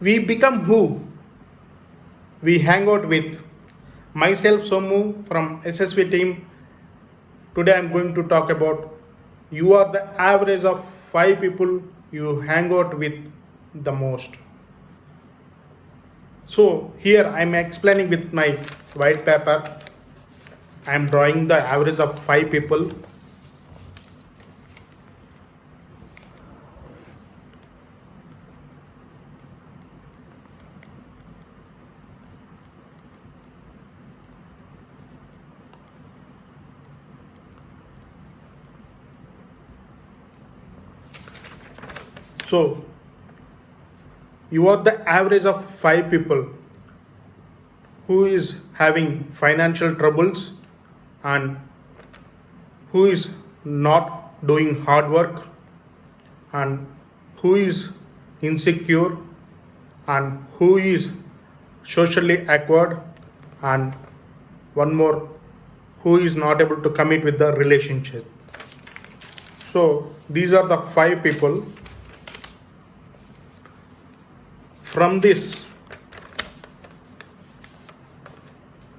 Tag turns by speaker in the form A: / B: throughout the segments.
A: We become who we hang out with. Myself, Somu from SSV team. Today I'm going to talk about you are the average of 5 people you hang out with the most. So here I'm explaining with my white paper. I'm drawing the average of 5 people. So you are the average of 5 people who is having financial troubles and who is not doing hard work and who is insecure and who is socially awkward and one more who is not able to commit with the relationship. So these are the 5 people. From this,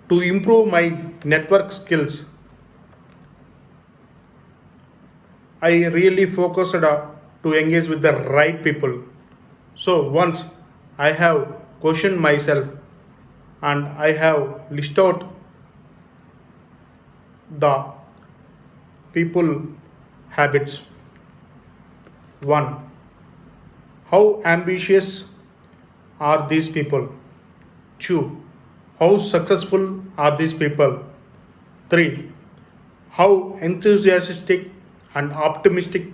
A: to improve my network skills, I really focused to engage with the right people. So once I have questioned myself and I have listed out the people habits. 1. How ambitious are these people? 2. How successful are these people? 3. How enthusiastic and optimistic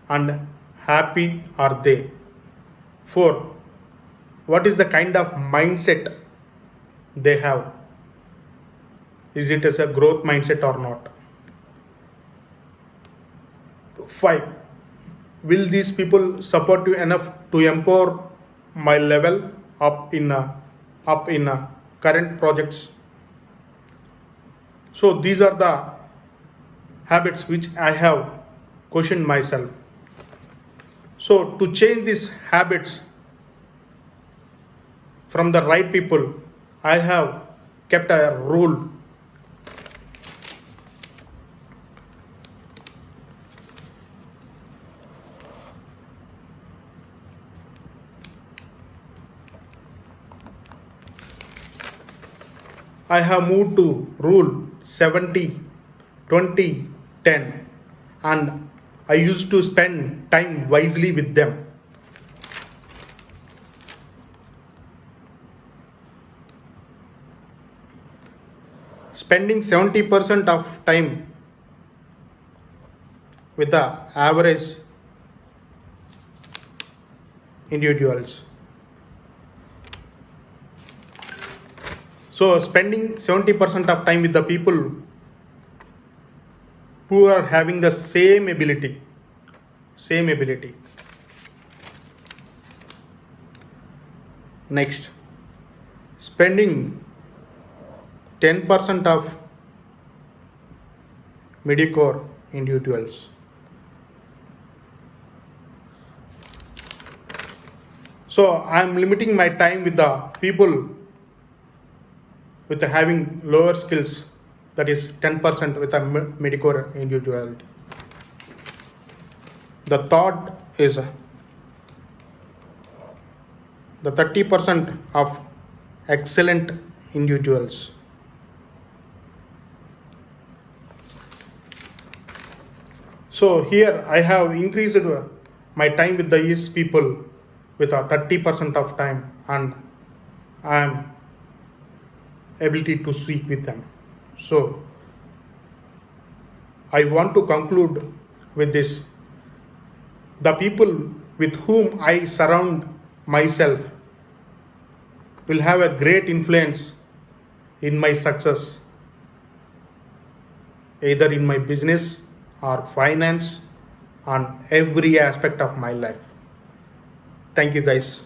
A: and happy are they? 4. What is the kind of mindset they have? Is it as a growth mindset or not? 5. Will these people support you enough to empower my level up in current projects? So these are the habits which I have questioned myself. So to change these habits from the right people, I have kept a rule. I have moved to rule 70-20-10 and I used to spend time wisely with them. Spending 70% of time with the average individuals. So spending 70% of time with the people who are having the same ability. Next, spending 10% of mediocre individuals. So I am limiting my time with the people with having lower skills, that is 10% with a mediocre individuality. The third is the 30% of excellent individuals. So here I have increased my time with these people with a 30% of time and I am ability to speak with them. So I want to conclude with this. The people with whom I surround myself will have a great influence in my success, either in my business or finance, on every aspect of my life. Thank you guys.